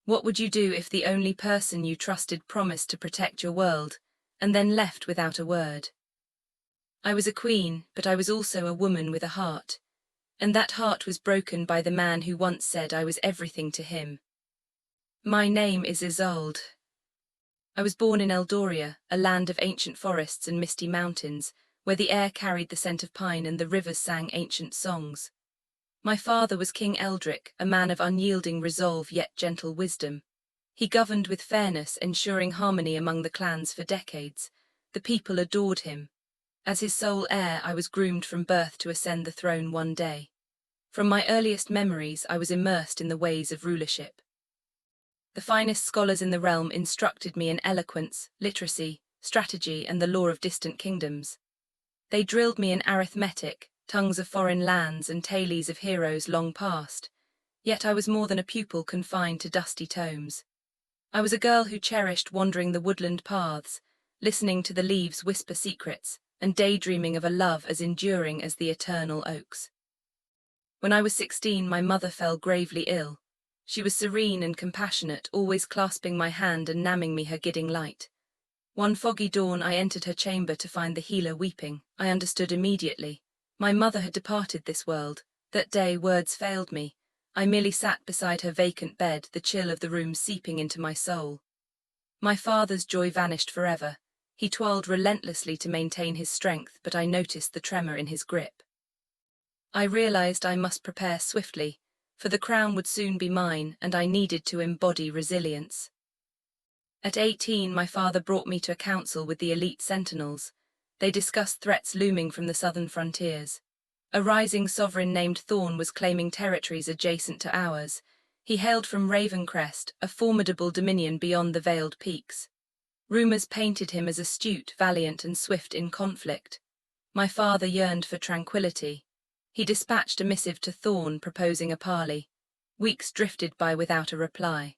What would you do if the only person you trusted promised to protect your world, and then left without a word? I was a queen, but I was also a woman with a heart, and that heart was broken by the man who once said I was everything to him. My name is Isolde. I was born in Eldoria, a land of ancient forests and misty mountains, where the air carried the scent of pine and the rivers sang ancient songs. My father was King Eldric, a man of unyielding resolve yet gentle wisdom. He governed with fairness, ensuring harmony among the clans for decades. The people adored him. As his sole heir, I was groomed from birth to ascend the throne one day. From my earliest memories, I was immersed in the ways of rulership. The finest scholars in the realm instructed me in eloquence, literacy, strategy, and the lore of distant kingdoms. They drilled me in arithmetic, tongues of foreign lands, and tales of heroes long past. Yet I was more than a pupil confined to dusty tomes. I was a girl who cherished wandering the woodland paths, listening to the leaves whisper secrets, and daydreaming of a love as enduring as the eternal oaks. When I was 16, my mother fell gravely ill. She was serene and compassionate, always clasping my hand and namming me her guiding light. One foggy dawn I entered her chamber to find the healer weeping. I understood immediately. My mother had departed this world. That day words failed me. I merely sat beside her vacant bed, the chill of the room seeping into my soul. My father's joy vanished forever. He toiled relentlessly to maintain his strength, but I noticed the tremor in his grip. I realized I must prepare swiftly, for the crown would soon be mine, and I needed to embody resilience. At 18, my father brought me to a council with the elite sentinels. They discussed threats looming from the southern frontiers. A rising sovereign named Thorn was claiming territories adjacent to ours. He hailed from Ravencrest, a formidable dominion beyond the veiled peaks. Rumors painted him as astute, valiant, and swift in conflict. My father yearned for tranquility. He dispatched a missive to Thorn proposing a parley. Weeks drifted by without a reply.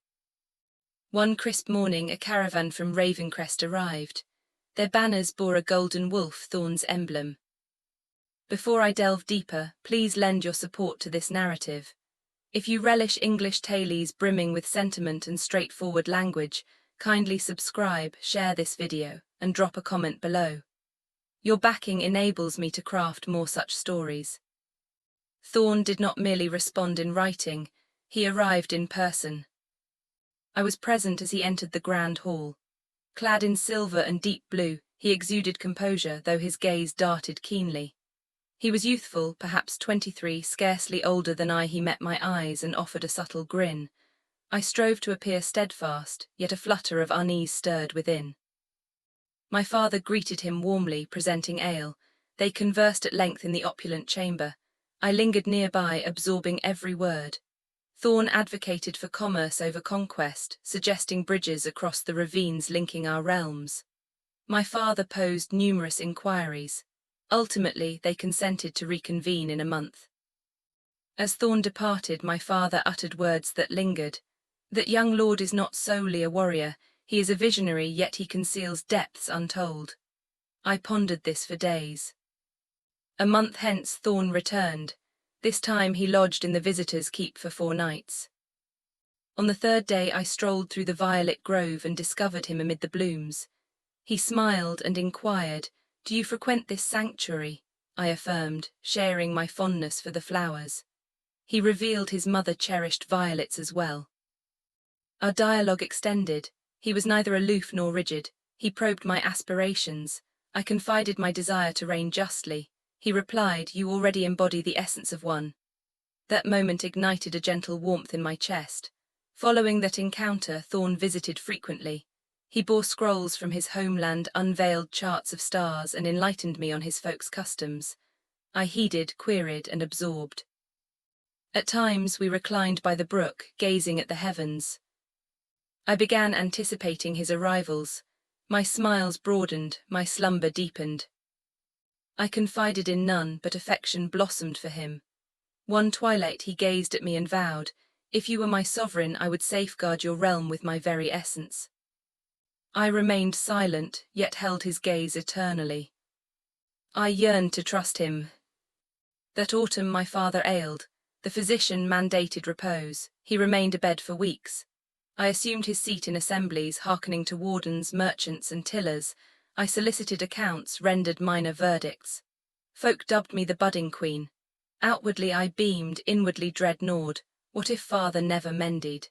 One crisp morning, a caravan from Ravencrest arrived. Their banners bore a golden wolf, Thorn's emblem. Before I delve deeper, please lend your support to this narrative. If you relish English tales brimming with sentiment and straightforward language, kindly subscribe, share this video, and drop a comment below. Your backing enables me to craft more such stories. Thorn did not merely respond in writing, he arrived in person. I was present as he entered the grand hall. Clad in silver and deep blue, he exuded composure, though his gaze darted keenly. He was youthful, perhaps 23, scarcely older than I. He met my eyes and offered a subtle grin. I strove to appear steadfast, yet a flutter of unease stirred within. My father greeted him warmly, presenting ale. They conversed at length in the opulent chamber. I lingered nearby, absorbing every word. Thorn advocated for commerce over conquest, suggesting bridges across the ravines linking our realms. My father posed numerous inquiries. Ultimately, they consented to reconvene in a month. As Thorn departed, my father uttered words that lingered. That young lord is not solely a warrior, he is a visionary, yet he conceals depths untold. I pondered this for days. A month hence Thorn returned. This time he lodged in the visitors' keep for 4 nights. On the 3rd day I strolled through the violet grove and discovered him amid the blooms. He smiled and inquired, "Do you frequent this sanctuary?" I affirmed, sharing my fondness for the flowers. He revealed his mother cherished violets as well. Our dialogue extended. He was neither aloof nor rigid. He probed my aspirations. I confided my desire to reign justly. He replied, "You already embody the essence of one." That moment ignited a gentle warmth in my chest. Following that encounter, Thorn visited frequently. He bore scrolls from his homeland, unveiled charts of stars, and enlightened me on his folks' customs. I heeded, queried, and absorbed. At times we reclined by the brook, gazing at the heavens. I began anticipating his arrivals. My smiles broadened, my slumber deepened. I confided in none, but affection blossomed for him. One twilight he gazed at me and vowed, "If you were my sovereign, I would safeguard your realm with my very essence." I remained silent, yet held his gaze eternally. I yearned to trust him. That autumn my father ailed. The physician mandated repose. He remained abed for weeks. I assumed his seat in assemblies, hearkening to wardens, merchants, and tillers. I solicited accounts, rendered minor verdicts. Folk dubbed me the budding queen. Outwardly I beamed, inwardly dread gnawed. What if father never mended?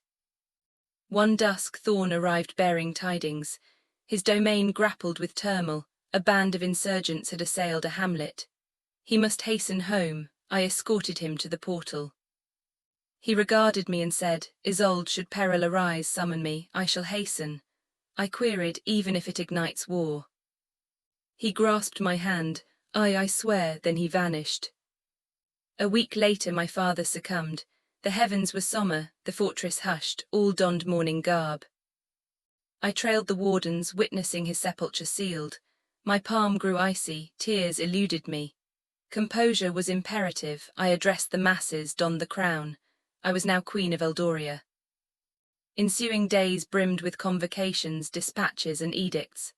One dusk Thorn arrived bearing tidings. His domain grappled with turmoil. A band of insurgents had assailed a hamlet. He must hasten home. I escorted him to the portal. He regarded me and said, Isolde, should peril arise, summon me, I shall hasten. I queried, even if it ignites war. He grasped my hand. I swear, then he vanished. A week later my father succumbed. The heavens were sombre, the fortress hushed, all donned mourning garb. I trailed the wardens, witnessing his sepulture sealed. My palm grew icy, tears eluded me. Composure was imperative. I addressed the masses, donned the crown. I was now Queen of Eldoria. Ensuing days brimmed with convocations, dispatches, and edicts.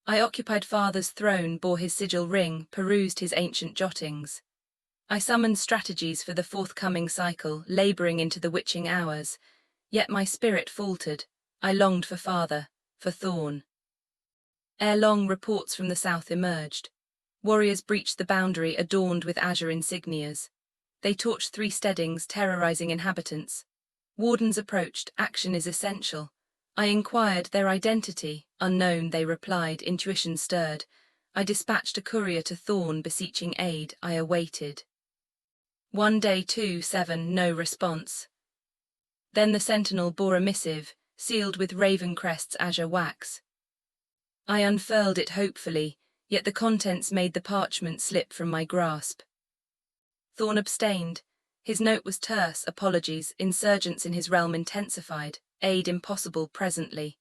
I occupied father's throne, bore his sigil ring, perused his ancient jottings. I summoned strategies for the forthcoming cycle, labouring into the witching hours. Yet my spirit faltered. I longed for father, for Thorn. Ere long, reports from the south emerged. Warriors breached the boundary, adorned with azure insignias. They torched 3 steadings, terrorizing inhabitants. Wardens approached. Action is essential. I inquired their identity. Unknown, they replied. Intuition stirred. I dispatched a courier to Thorn, beseeching aid. I awaited. One day, 2-7, no response. Then the sentinel bore a missive, sealed with Ravencrest's azure wax. I unfurled it hopefully, yet the contents made the parchment slip from my grasp. Thorn abstained. His note was terse, apologies, insurgents in his realm intensified, aid impossible presently.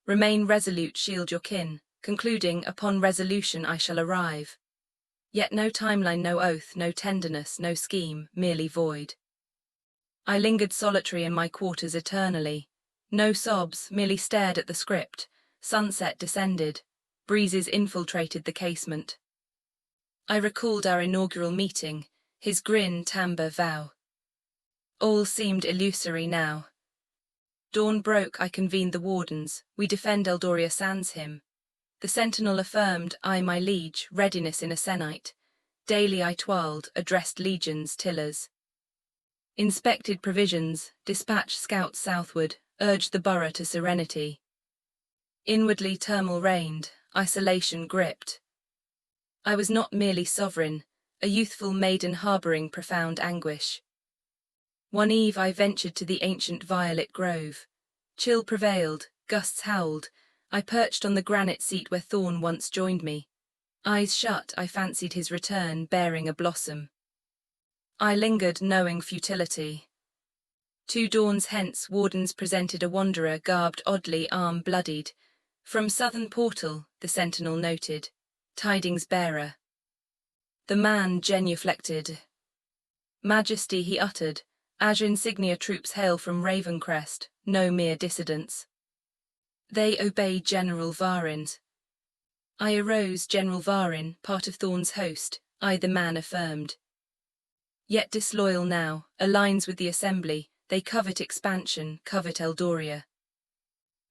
Remain resolute, shield your kin, concluding, upon resolution I shall arrive. Yet no timeline, no oath, no tenderness, no scheme, merely void. I lingered solitary in my quarters eternally. No sobs, merely stared at the script. Sunset descended. Breezes infiltrated the casement. I recalled our inaugural meeting, his grin, timbre, vow. All seemed illusory now. Dawn broke, I convened the wardens. We defend Eldoria sans him. The sentinel affirmed, I my liege, readiness in a sennight. Daily I toiled, addressed legions, tillers. Inspected provisions, dispatched scouts southward, urged the borough to serenity. Inwardly turmoil reigned, isolation gripped. I was not merely sovereign, a youthful maiden harbouring profound anguish. One eve I ventured to the ancient violet grove. Chill prevailed, gusts howled. I perched on the granite seat where Thorn once joined me. Eyes shut, I fancied his return, bearing a blossom. I lingered, knowing futility. 2 dawns hence, wardens presented a wanderer, garbed oddly, arm bloodied. From southern portal, the sentinel noted. Tidings bearer. The man genuflected. Majesty, he uttered. Azure insignia troops hail from Ravencrest, no mere dissidents. They obey General Varin. I arose, General Varin, part of Thorn's host, I the man affirmed. Yet disloyal now, aligns with the assembly, they covet expansion, covet Eldoria.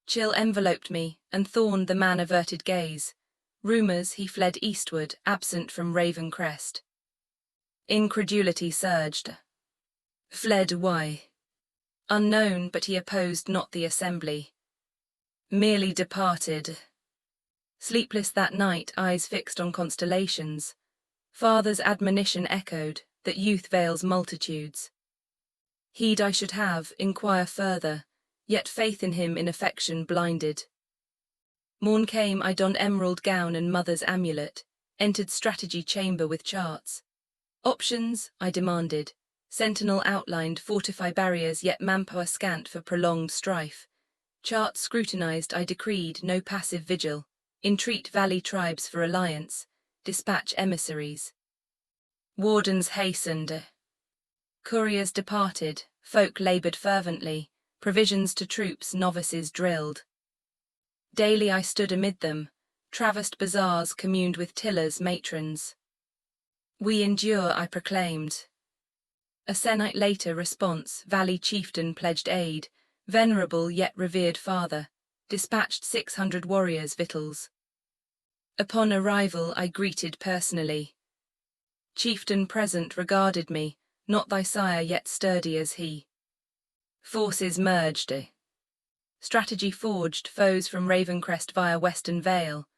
Chill enveloped me, and Thorn the man averted gaze. Rumours he fled eastward, absent from Ravencrest. Incredulity surged. Fled why? Unknown, but he opposed not the assembly. Merely departed. Sleepless that night, eyes fixed on constellations. Father's admonition echoed, that youth veils multitudes. Heed I should have, inquire further, yet faith in him in affection blinded. Morn came, I donned emerald gown and mother's amulet, entered strategy chamber with charts. Options, I demanded. Sentinel outlined, fortify barriers, yet manpower scant for prolonged strife. Charts scrutinized, I decreed, no passive vigil. Entreat valley tribes for alliance. Dispatch emissaries. Wardens hastened. Couriers departed, folk laboured fervently. Provisions to troops, novices drilled. Daily I stood amid them. Traversed bazaars, communed with tillers, matrons. We endure, I proclaimed. A sennight later, response, valley chieftain pledged aid. Venerable yet revered father, dispatched 600 warriors' victuals. Upon arrival I greeted personally. Chieftain present regarded me, not thy sire yet sturdy as he. Forces merged. Strategy forged, foes from Ravencrest via Western Vale.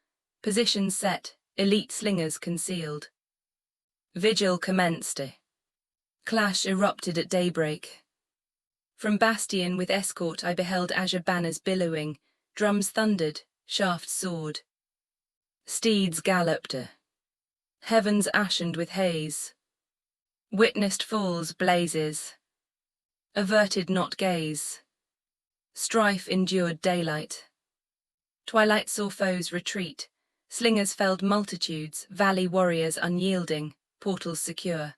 Positions set, elite slingers concealed. Vigil commenced. Clash erupted at daybreak. From bastion with escort I beheld azure banners billowing, drums thundered, shafts soared. Steeds galloped. Heavens ashened with haze. Witnessed falls, blazes. Averted not gaze. Strife endured daylight. Twilight saw foes retreat. Slingers felled multitudes, valley warriors unyielding, portals secure.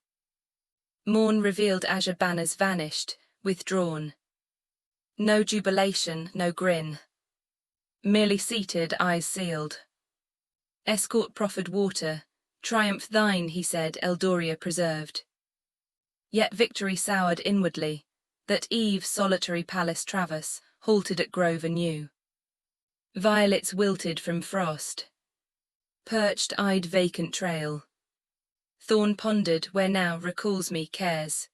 Morn revealed azure banners vanished, withdrawn. No jubilation, no grin. Merely seated, eyes sealed. Escort proffered water. Triumph thine, he said, Eldoria preserved. Yet victory soured inwardly. That eve solitary palace traverse, halted at grove anew. Violets wilted from frost. Perched-eyed vacant trail. Thorn pondered where now recalls me cares.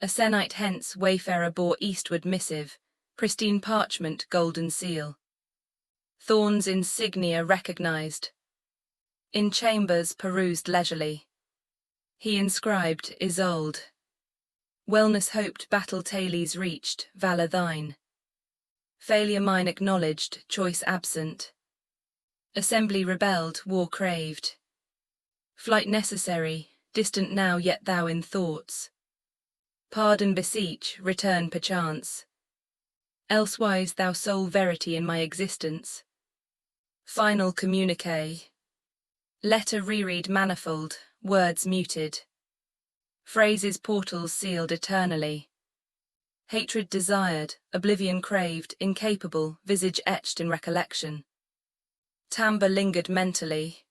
A sennight hence wayfarer bore eastward missive, pristine parchment, golden seal. Thorn's insignia recognized. In chambers perused leisurely. He inscribed Isolde. Wellness hoped, battle Thales reached, valor thine. Failure mine acknowledged, choice absent. Assembly rebelled, war craved. Flight necessary, distant now yet thou in thoughts. Pardon beseech, return perchance. Elsewise thou sole verity in my existence. Final communique. Letter reread manifold, words muted. Phrases portals sealed eternally. Hatred desired, oblivion craved, incapable, visage etched in recollection. Timbre lingered mentally.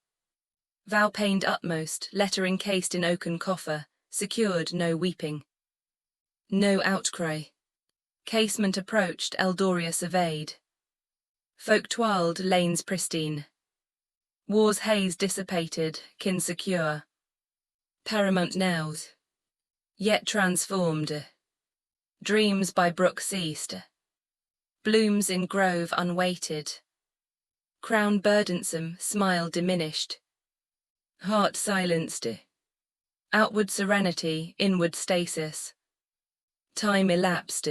Vow pained utmost, letter encased in oaken coffer, secured no weeping. No outcry. Casement approached, Eldoria surveyed. Folk twirled, lanes pristine. War's haze dissipated, kin secure. Paramount knelt. Yet transformed. Dreams by brook ceased. Blooms in grove unweighted. Crown burdensome, smile diminished. Heart silenced. Outward serenity, inward stasis. Time elapsed.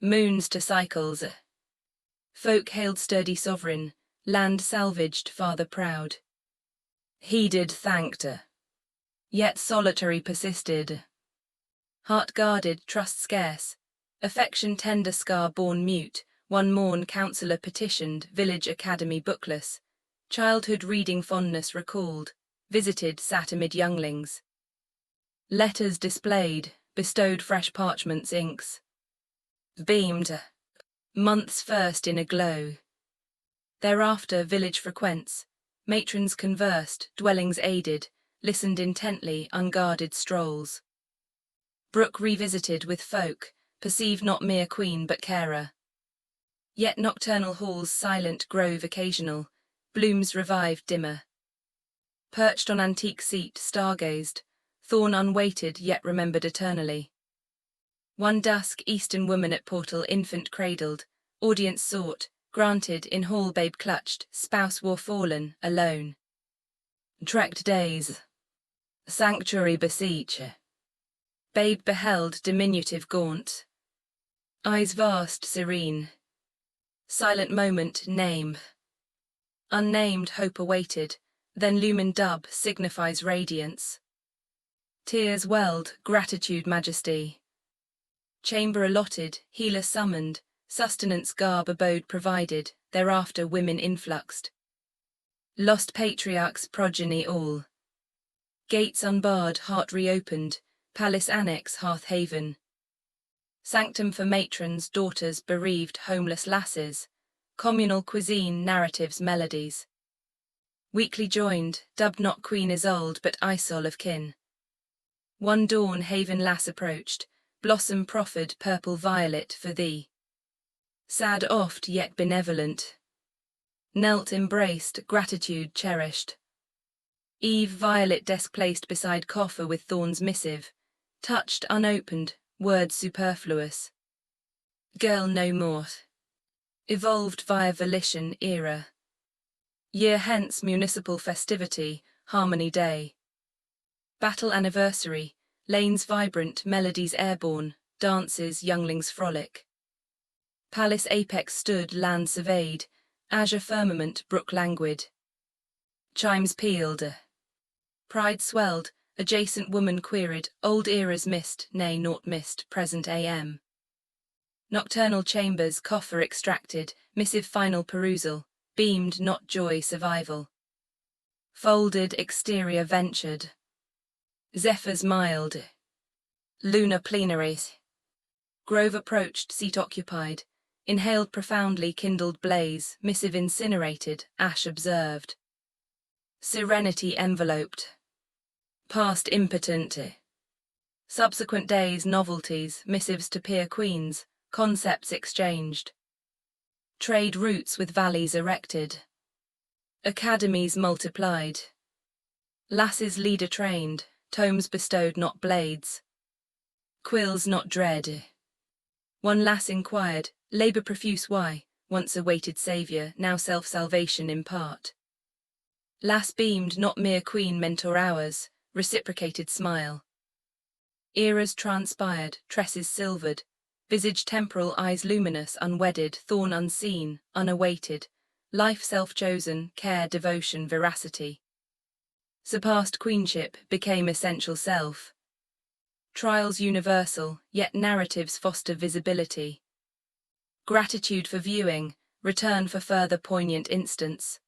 Moons to cycles. Folk hailed sturdy sovereign, land salvaged, father proud. Heeded, thanked. Yet solitary persisted. Heart guarded, trust scarce. Affection tender, scar born mute. One morn counsellor petitioned, village academy bookless. Childhood reading fondness recalled. Visited, sat amid younglings. Letters displayed, bestowed fresh parchments, inks. Beamed. Months first in a glow. Thereafter village frequents. Matrons conversed, dwellings aided, listened intently, unguarded strolls. Brook revisited with folk, perceived not mere queen but carer. Yet nocturnal halls silent, grove occasional, blooms revived dimmer. Perched on antique seat, stargazed, thorn unweighted yet remembered eternally. One dusk eastern woman at portal infant cradled, audience sought, granted in hall babe clutched, spouse war fallen, alone. Trekked days. Sanctuary beseech. Babe beheld diminutive gaunt. Eyes vast, serene. Silent moment, name. Unnamed hope awaited, then lumen dub signifies radiance. Tears welled, gratitude majesty. Chamber allotted, healer summoned, sustenance garb abode provided, thereafter women influxed. Lost patriarchs progeny all. Gates unbarred, heart reopened, palace annex hearth haven. Sanctum for matrons, daughters, bereaved, homeless lasses. Communal cuisine, narratives, melodies. Weekly joined, dubbed not Queen Isolde but Isol of kin. One dawn haven lass approached, blossom proffered, purple violet for thee. sad oft yet benevolent. Knelt embraced, gratitude cherished. Eve violet desk placed beside coffer with thorns missive, touched unopened, words superfluous. Girl no more. Evolved via volition era. Year hence municipal festivity, harmony day. Battle anniversary, lanes vibrant, melodies airborne, dances, younglings frolic. Palace apex stood, land surveyed, azure firmament, brook languid. Chimes pealed. Pride swelled, adjacent woman queried, old eras missed, nay, naught missed, present AM. Nocturnal chambers, coffer extracted, missive final perusal, beamed not joy survival. Folded exterior ventured. Zephyrs mild. Lunar plenaries. Grove approached, seat occupied. Inhaled profoundly, kindled blaze, missive incinerated, ash observed. Serenity enveloped. Past impotent. Subsequent days, novelties, missives to peer queens, concepts exchanged. Trade routes with valleys erected. Academies multiplied. Lasses leader trained, tomes bestowed not blades. Quills not dread. One lass inquired, labour profuse why, once awaited saviour, now self-salvation impart. Lass beamed not mere queen mentor hours, reciprocated smile. Eras transpired, tresses silvered, visage temporal, eyes luminous, unwedded, thorn unseen, unawaited, life self-chosen, care, devotion, veracity. Surpassed queenship, became essential self. Trials universal, yet narratives foster visibility. Gratitude for viewing, return for further poignant instance.